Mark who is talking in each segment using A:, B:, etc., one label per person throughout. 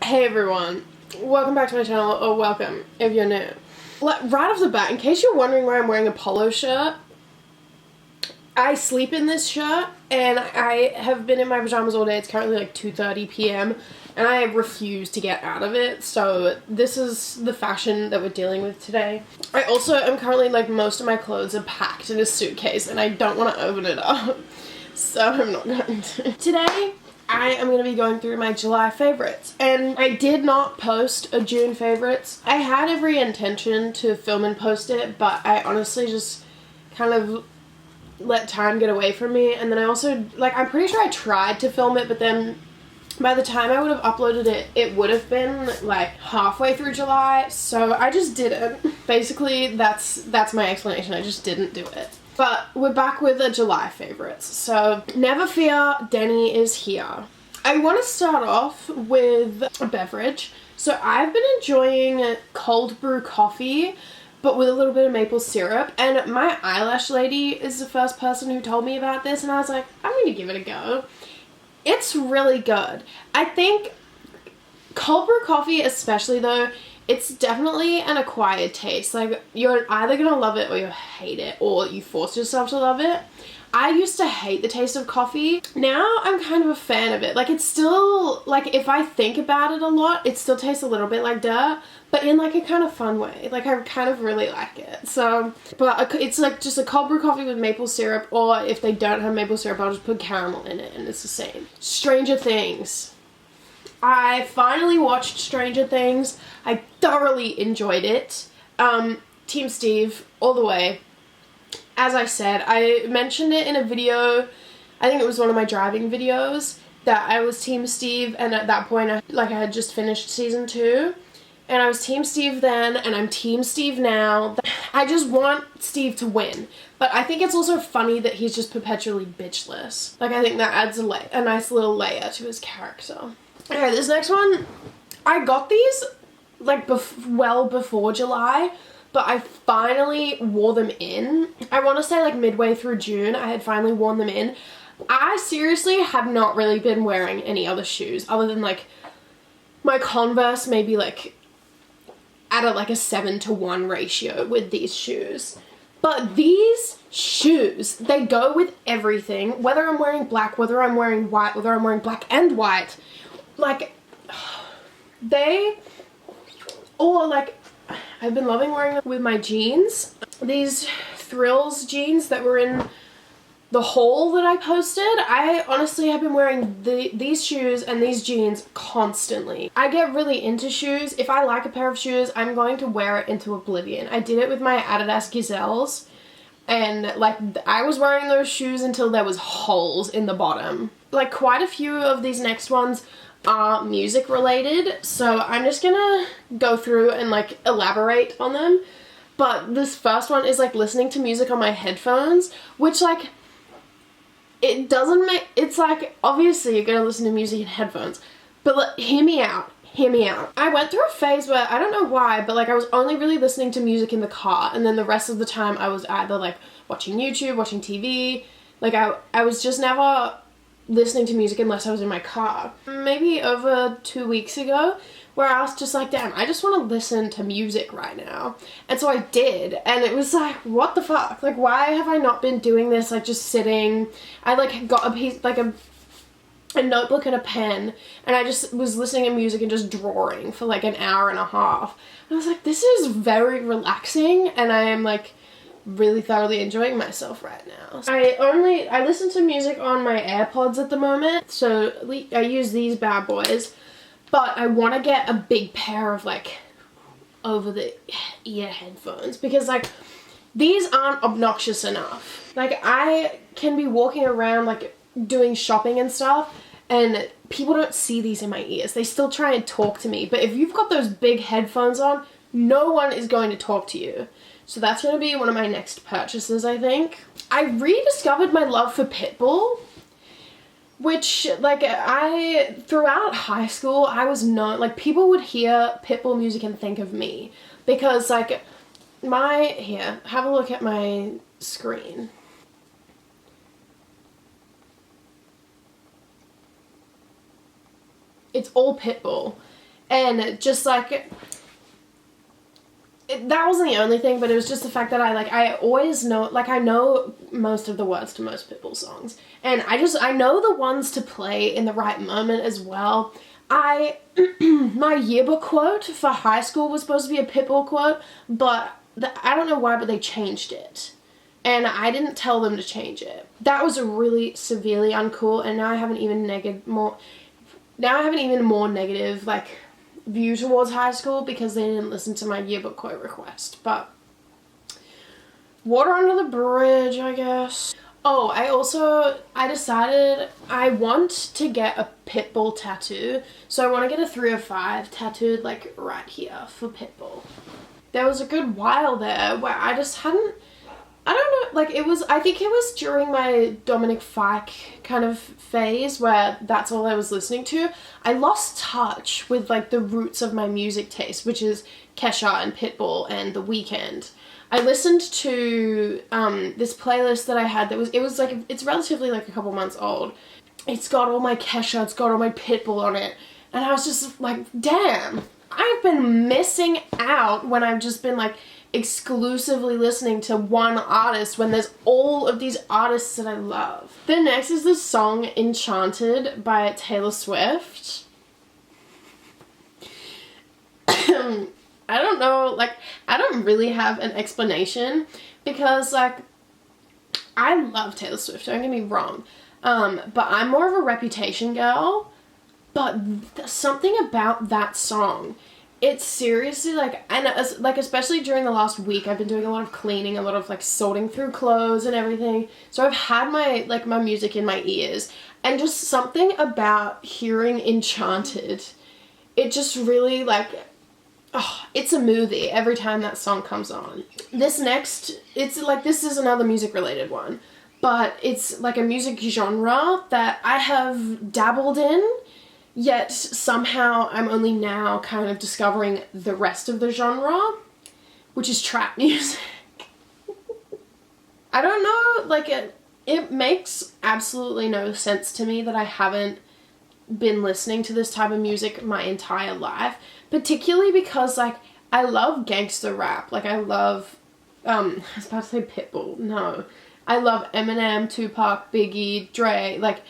A: Hey everyone, welcome back to my channel, or welcome if you're new. Right off the bat, in case you're wondering why I'm wearing a polo shirt, I sleep in this shirt and I have been in my pajamas all day. It's currently like 2:30 p.m. and I refuse to get out of it, so this is the fashion that we're dealing with today. I also am currently, like, most of my clothes are packed in a suitcase and I don't want to open it up, so I'm not going to. Today, I am going to be going through my July favorites, and I did not post a June favorites. I had every intention to film and post it, but I honestly just kind of let time get away from me. And then I also, like, I'm pretty sure I tried to film it, but then by the time I would have uploaded it, it would have been like halfway through July, so I just didn't. Basically, that's my explanation. I just didn't do it. But we're back with the July favorites. So, never fear, Denny is here. I want to start off with a beverage. So I've been enjoying cold brew coffee, but with a little bit of maple syrup. And my eyelash lady is the first person who told me about this, and I was like, I'm going to give it a go. It's really good. I think cold brew coffee especially, though, it's definitely an acquired taste. Like, you're either gonna love it or you hate it, or you force yourself to love it. I used to hate the taste of coffee. Now I'm kind of a fan of it. Like, it's still, like, if I think about it a lot, it still tastes a little bit like dirt, but in, like, a kind of fun way. Like, I kind of really like it. So, but it's like just a cold brew coffee with maple syrup, or if they don't have maple syrup, I'll just put caramel in it and it's the same. Stranger Things. I finally watched Stranger Things. I thoroughly enjoyed it. Team Steve, all the way. As I said, I mentioned it in a video, I think it was one of my driving videos, that I was Team Steve, and at that point, I had just finished season 2, and I was Team Steve then, and I'm Team Steve now. I just want Steve to win, but I think it's also funny that he's just perpetually bitchless. Like, I think that adds a nice little layer to his character. Okay, this next one, I got these, like, well before July, but I finally wore them in. I want to say, like, midway through June, I had finally worn them in. I seriously have not really been wearing any other shoes, other than, like, my Converse, maybe, like, at a 7-to-1 ratio with these shoes. But these shoes, they go with everything, whether I'm wearing black, whether I'm wearing white, whether I'm wearing black and white. Like, I've been loving wearing them with my jeans. These Thrills jeans that were in the haul that I posted. I honestly have been wearing these shoes and these jeans constantly. I get really into shoes. If I like a pair of shoes, I'm going to wear it into oblivion. I did it with my Adidas Gazelles, and, like, I was wearing those shoes until there was holes in the bottom. Like, quite a few of these next ones are music related, so I'm just gonna go through and, like, elaborate on them. But this first one is, like, listening to music on my headphones, which, like, it doesn't make, it's like, obviously you're gonna listen to music in headphones, but, like, hear me out. I went through a phase where, I don't know why, but, like, I was only really listening to music in the car, and then the rest of the time I was either, like, watching YouTube, watching TV. Like, I was just never listening to music unless I was in my car. Maybe over 2 weeks ago, where I was just like, damn, I just want to listen to music right now. And so I did, and it was like, what the fuck? Like, why have I not been doing this, like, just sitting? I, like, got a piece, like, a notebook and a pen, and I just was listening to music and just drawing for, like, an hour and a half. And I was like, this is very relaxing, and I am, like, really thoroughly enjoying myself right now. I listen to music on my AirPods at the moment, so I use these bad boys, but I want to get a big pair of, like, over the ear headphones, because, like, these aren't obnoxious enough. Like, I can be walking around, like, doing shopping and stuff, and people don't see these in my ears. They still try and talk to me, but if you've got those big headphones on, no one is going to talk to you. So that's going to be one of my next purchases, I think. I rediscovered my love for Pitbull, which, like, throughout high school, I was known, like, people would hear Pitbull music and think of me, because, like, here, have a look at my screen. It's all Pitbull. And just like, that wasn't the only thing, but it was just the fact that I always know, like, I know most of the words to most Pitbull songs. And I know the ones to play in the right moment as well. My yearbook quote for high school was supposed to be a Pitbull quote, but I don't know why, but they changed it. And I didn't tell them to change it. That was really severely uncool, and now I have an even more negative, like, view towards high school because they didn't listen to my yearbook quote request. But water under the bridge, I guess. Oh, I decided I want to get a Pitbull tattoo. So I want to get a 305 tattooed, like, right here for Pitbull. There was a good while there where I just hadn't, I don't know, like, I think it was during my Dominic Fike kind of phase where that's all I was listening to. I lost touch with, like, the roots of my music taste, which is Kesha and Pitbull and The Weeknd. I listened to this playlist that I had it's relatively, like, a couple months old. It's got all my Kesha, it's got all my Pitbull on it. And I was just like, damn, I've been missing out when I've just been, like, exclusively listening to one artist when there's all of these artists that I love. Then next is the song Enchanted by Taylor Swift. I don't know, like, I don't really have an explanation because, like, I love Taylor Swift, don't get me wrong, but I'm more of a Reputation girl, but something about that song, it's seriously, like, and like, especially during the last week, I've been doing a lot of cleaning, a lot of, like, sorting through clothes and everything, so I've had my music in my ears, and just something about hearing Enchanted, it just really, like, oh, it's a movie every time that song comes on. This is another music related one, but it's like a music genre that I have dabbled in, yet somehow I'm only now kind of discovering the rest of the genre, which is trap music. I don't know, like, it makes absolutely no sense to me that I haven't been listening to this type of music my entire life, particularly because, like, I love gangster rap, like, I love, I was about to say Pitbull, no, I love Eminem, Tupac, Biggie, Dre, like,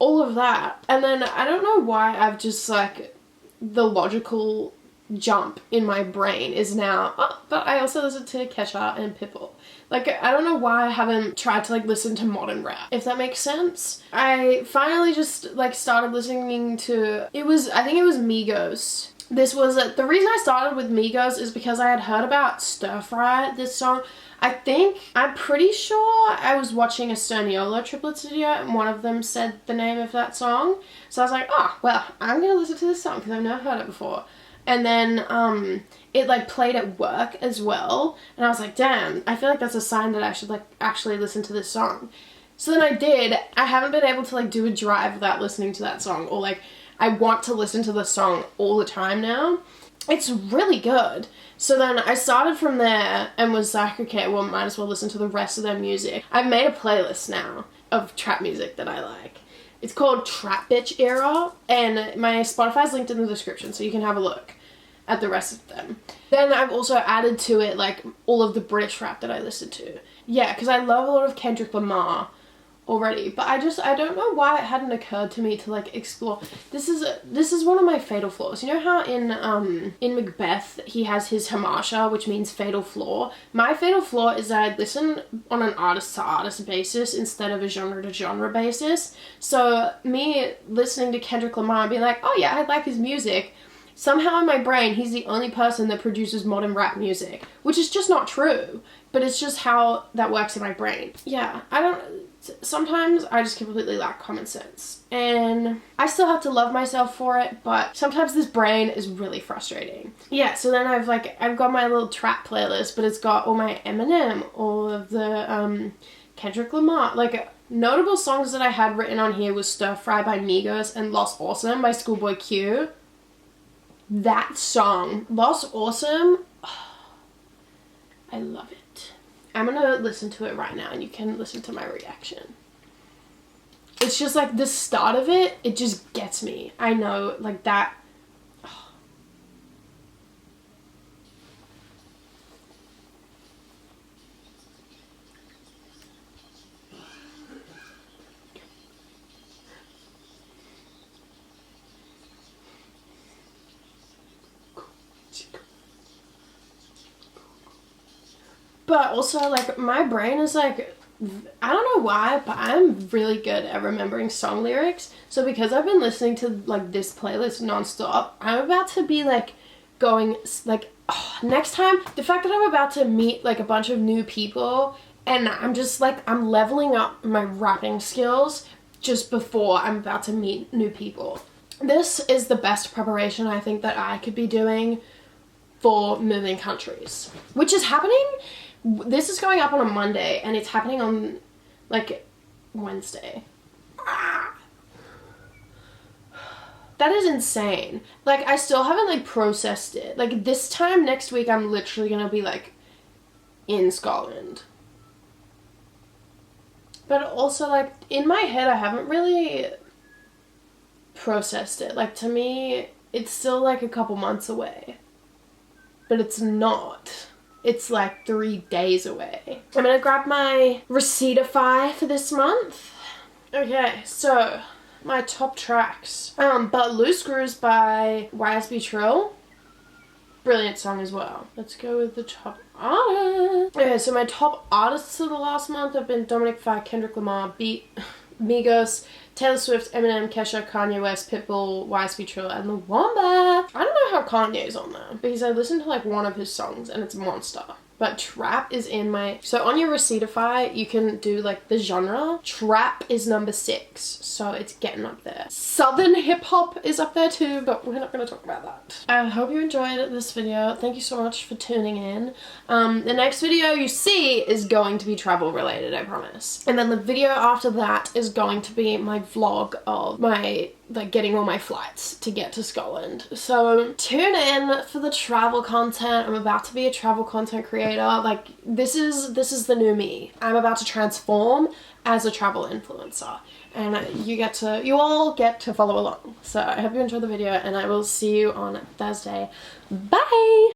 A: all of that, and then I don't know why I've just, like, the logical jump in my brain is now, oh, but I also listen to Kesha and Pitbull. Like, I don't know why I haven't tried to, like, listen to modern rap, if that makes sense. I finally just, like, started listening to, I think it was Migos. The reason I started with Migos is because I had heard about Stir Fry, this song. I'm pretty sure I was watching a Sturniolo Triplets video and one of them said the name of that song. So I was like, oh, well, I'm gonna listen to this song because I've never heard it before. And then, it, like, played at work as well, and I was like, damn, I feel like that's a sign that I should, like, actually listen to this song. So then I did. I haven't been able to, like, do a drive without listening to that song, or, like, I want to listen to the song all the time now. It's really good. So then I started from there and was like, okay, well, might as well listen to the rest of their music. I've made a playlist now of trap music that I like. It's called Trap Bitch Era, and my Spotify's linked in the description, so you can have a look at the rest of them. Then I've also added to it, like, all of the British rap that I listen to. Yeah, because I love a lot of Kendrick Lamar already, but I don't know why it hadn't occurred to me to, like, explore. This is one of my fatal flaws. You know how in Macbeth he has his Hamasha, which means fatal flaw? My fatal flaw is that I listen on an artist to artist basis instead of a genre to genre basis. So me listening to Kendrick Lamar and being like, oh yeah, I like his music, somehow in my brain he's the only person that produces modern rap music, which is just not true, but it's just how that works in my brain. Yeah, sometimes I just completely lack common sense, and I still have to love myself for it, but sometimes this brain is really frustrating. Yeah, so then I've got my little trap playlist, but it's got all my Eminem, all of the Kendrick Lamar, like, notable songs that I had written on here was Stir Fry by Migos and Lost Awesome by Schoolboy Q. That song, Lost Awesome, oh, I love it. I'm gonna listen to it right now and you can listen to my reaction. It's just, like, the start of it, it just gets me. I know, like, that, oh, But also, like, my brain is like, I don't know why, but I'm really good at remembering song lyrics. So because I've been listening to, like, this playlist nonstop, I'm about to be, like, going, like, oh, next time, the fact that I'm about to meet, like, a bunch of new people, and I'm just, like, I'm leveling up my rapping skills just before I'm about to meet new people. This is the best preparation I think that I could be doing for moving countries, which is happening. This is going up on a Monday, and it's happening on, like, Wednesday. That is insane. Like, I still haven't, like, processed it. Like, this time next week, I'm literally gonna be, like, in Scotland. But also, like, in my head, I haven't really processed it. Like, to me, it's still, like, a couple months away. But it's not. It's like 3 days away. I'm gonna grab my Receiptify for this month. Okay, so my top tracks. But Loose Screws by YSB Trill. Brilliant song as well. Let's go with the top artist. Okay, so my top artists of the last month have been Dominic Fike, Kendrick Lamar, Beat, Migos, Taylor Swift, Eminem, Kesha, Kanye West, Pitbull, YSB Trill, and The Wombat. I don't know how Kanye's on there because I listened to like one of his songs and it's Monster. But trap is in my... So on your Receiptify, you can do like the genre. Trap is number 6, so it's getting up there. Southern hip hop is up there too, but we're not going to talk about that. I hope you enjoyed this video. Thank you so much for tuning in. The next video you see is going to be travel related, I promise. And then the video after that is going to be my vlog of my... like getting all my flights to get to Scotland. So tune in for the travel content. I'm about to be a travel content creator. Like this is the new me. I'm about to transform as a travel influencer, and you all get to follow along. So I hope you enjoyed the video, and I will see you on Thursday. Bye.